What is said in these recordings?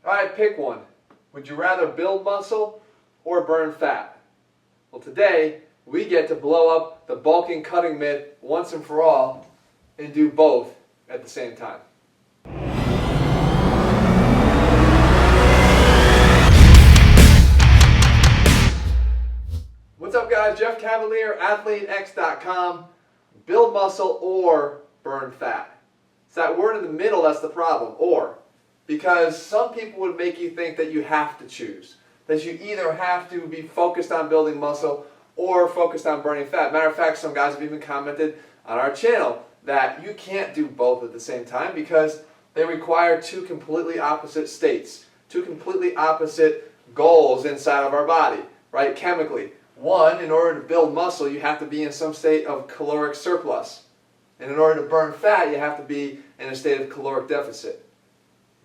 Alright, pick one. Would you rather build muscle or burn fat? Well, today we get to blow up the bulking cutting myth once and for all and do both at the same time. What's up, guys? Jeff Cavaliere, ATHLEAN-X.com. Build muscle or burn fat. It's that word in the middle that's the problem, or. Because some people would make you think that you have to choose. That you either have to be focused on building muscle or focused on burning fat. Matter of fact, some guys have even commented on our channel that you can't do both at the same time because they require two completely opposite states, two completely opposite goals inside of our body, right, chemically. One, in order to build muscle, you have to be in some state of caloric surplus. And in order to burn fat, you have to be in a state of caloric deficit.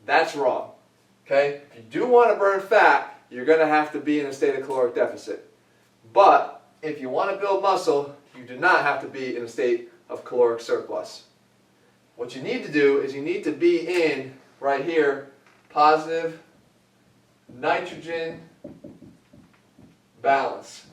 That's wrong. Okay? If you do want to burn fat, you're going to have to be in a state of caloric deficit. But if you want to build muscle, you do not have to be in a state of caloric surplus. What you need to do is you need to be in, right here, positive nitrogen balance.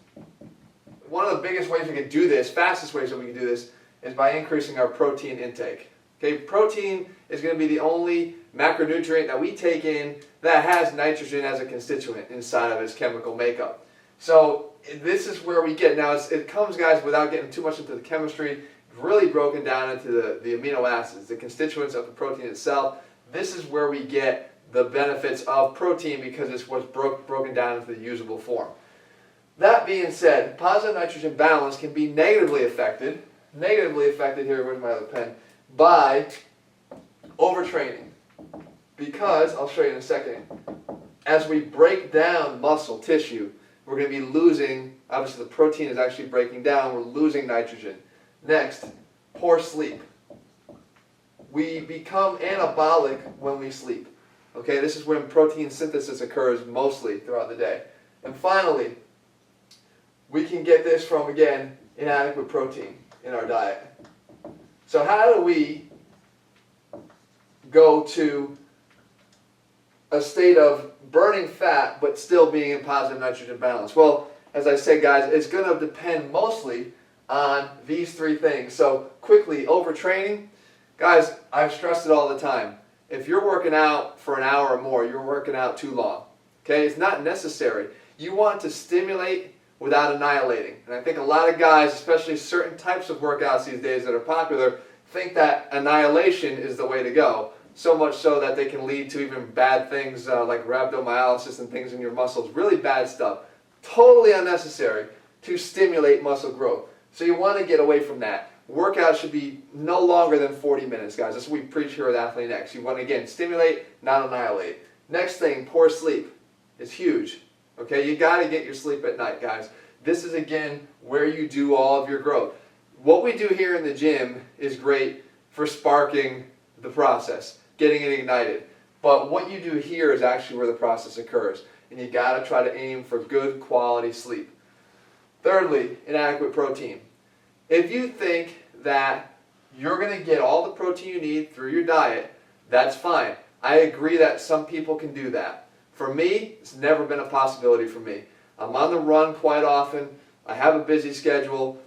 One of the biggest ways we can do this, fastest ways that we can do this, is by increasing our protein intake. Okay, protein is going to be the only macronutrient that we take in that has nitrogen as a constituent inside of its chemical makeup. So this is where we get, now it comes, guys, without getting too much into the chemistry, really broken down into the amino acids, the constituents of the protein itself. This is where we get the benefits of protein because it's what's broken down into the usable form. That being said, positive nitrogen balance can be negatively affected, here, where's my other pen, by overtraining. Because, I'll show you in a second, as we break down muscle tissue, we're going to be losing, obviously the protein is actually breaking down, we're losing nitrogen. Next, poor sleep. We become anabolic when we sleep. Okay, this is when protein synthesis occurs mostly throughout the day. And finally, we can get this from, again, inadequate protein in our diet. So how do we go to a state of burning fat but still being in positive nitrogen balance? Well, as I said, guys, it's going to depend mostly on these three things. So quickly, overtraining. Guys, I've stressed it all the time. If you're working out for an hour or more, you're working out too long. Okay, it's not necessary. You want to stimulate without annihilating. And I think a lot of guys, especially certain types of workouts these days that are popular, think that annihilation is the way to go. So much so that they can lead to even bad things like rhabdomyolysis and things in your muscles. Really bad stuff. Totally unnecessary to stimulate muscle growth. So you want to get away from that. Workout should be no longer than 40 minutes, guys. That's what we preach here at ATHLEAN-X. You want to, again, stimulate, not annihilate. Next thing, poor sleep. It's huge. Okay, you got to get your sleep at night, guys. This is, again, where you do all of your growth. What we do here in the gym is great for sparking the process, getting it ignited. But what you do here is actually where the process occurs. And you got to try to aim for good quality sleep. Thirdly, inadequate protein. If you think that you're going to get all the protein you need through your diet, that's fine. I agree that some people can do that. For me, it's never been a possibility for me. I'm on the run quite often. I have a busy schedule.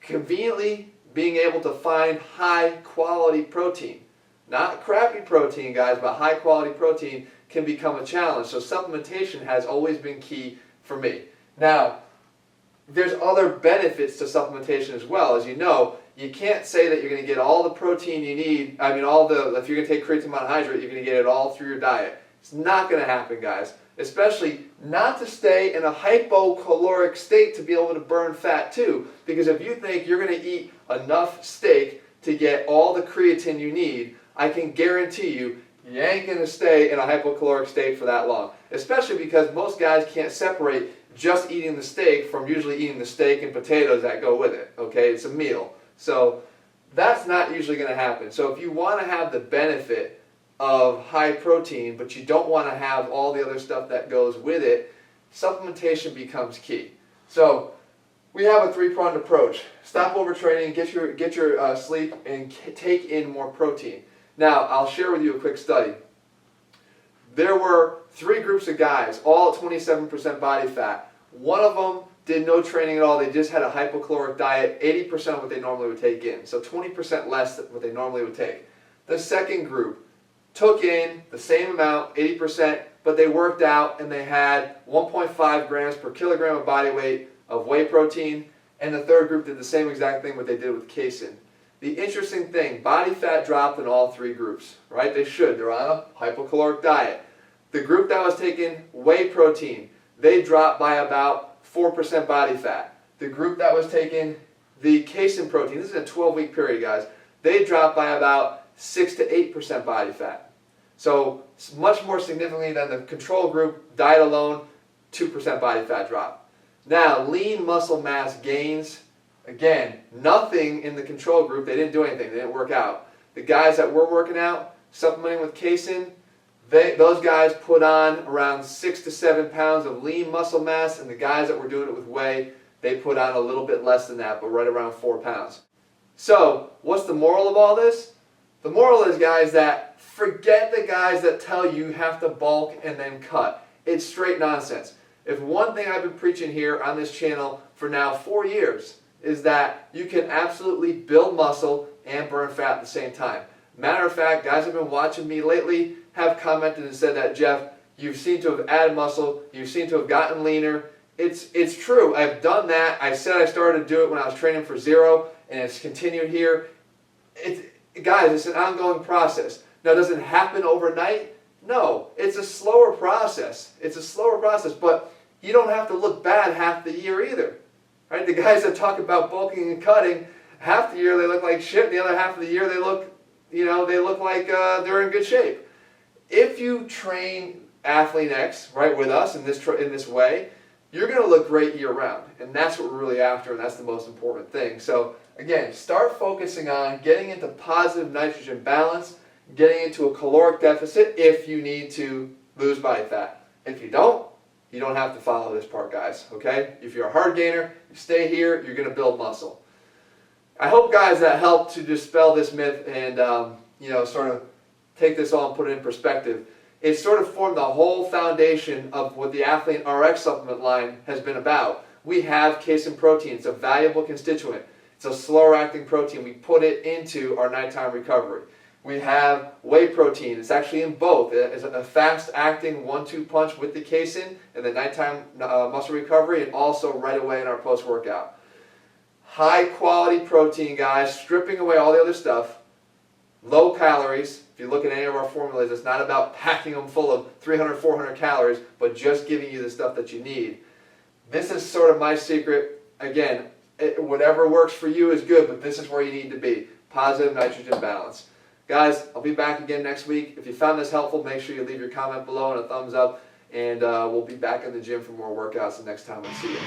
Conveniently being able to find high quality protein, not crappy protein, guys, but high quality protein can become a challenge. So supplementation has always been key for me. Now, there's other benefits to supplementation as well. As you know, you can't say that you're going to get all the protein you need. I mean, if you're going to take creatine monohydrate, you're going to get it all through your diet. It's not going to happen, guys. Especially not to stay in a hypocaloric state to be able to burn fat too. Because if you think you're going to eat enough steak to get all the creatine you need, I can guarantee you ain't going to stay in a hypocaloric state for that long. Especially because most guys can't separate just eating the steak from usually eating the steak and potatoes that go with it. Okay, it's a meal. So that's not usually going to happen. So if you want to have the benefit of high protein, but you don't want to have all the other stuff that goes with it, supplementation becomes key. So we have a three-pronged approach. Stop overtraining, get your sleep, and take in more protein. Now, I'll share with you a quick study. there were 3 groups of guys, all at 27% body fat. One of them did no training at all. They just had a hypocaloric diet, 80% of what they normally would take in. So 20% less than what they normally would take. The second group took in the same amount, 80%, but they worked out and they had 1.5 grams per kilogram of body weight of whey protein. And the third group did the same exact thing what they did with casein. The interesting thing, body fat dropped in all 3 groups, right? They should. They're on a hypocaloric diet. The group that was taking whey protein, they dropped by about 4% body fat. The group that was taking the casein protein, this is a 12-week period, guys, they dropped by about 6 to 8% body fat. So much more significantly than the control group, diet alone, 2% body fat drop. Now, lean muscle mass gains, again, nothing in the control group. They didn't do anything. They didn't work out. The guys that were working out, supplementing with casein, those guys put on around 6 to 7 pounds of lean muscle mass, and the guys that were doing it with whey, they put on a little bit less than that, but right around 4 pounds. So, what's the moral of all this? The moral is, guys, that forget the guys that tell you you have to bulk and then cut. It's straight nonsense. If one thing I've been preaching here on this channel for now 4 years is that you can absolutely build muscle and burn fat at the same time. Matter of fact, guys have been watching me lately have commented and said that, Jeff, you seem to have added muscle, you seem to have gotten leaner. It's true. I've done that. I said I started to do it when I was training for zero, and it's continued here. Guys, it's an ongoing process. Now, does it happen overnight? No. It's a slower process. It's a slower process, but you don't have to look bad half the year either. Right? The guys that talk about bulking and cutting, half the year they look like shit, the other half of the year they look, they look like they're in good shape. If you train ATHLEAN-X, right, with us in this way, you're going to look great year round, and that's what we're really after, and that's the most important thing. So again, start focusing on getting into positive nitrogen balance, getting into a caloric deficit if you need to lose body fat. If you don't have to follow this part, guys, okay? If you're a hard gainer, you stay here, you're going to build muscle. I hope, guys, that helped to dispel this myth and, sort of take this all and put it in perspective. It sort of formed the whole foundation of what the ATHLEAN-RX supplement line has been about. We have casein protein. It's a valuable constituent. It's a slower acting protein. We put it into our nighttime recovery. We have whey protein. It's actually in both. It's a fast-acting 1-2 punch with the casein in the nighttime muscle recovery, and also right away in our post-workout. High-quality protein, guys, stripping away all the other stuff. Low calories. If you look at any of our formulas, it's not about packing them full of 300, 400 calories, but just giving you the stuff that you need. This is sort of my secret. Again, whatever works for you is good, but this is where you need to be. Positive nitrogen balance. Guys, I'll be back again next week. If you found this helpful, make sure you leave your comment below and a thumbs up, and we'll be back in the gym for more workouts the next time I see you.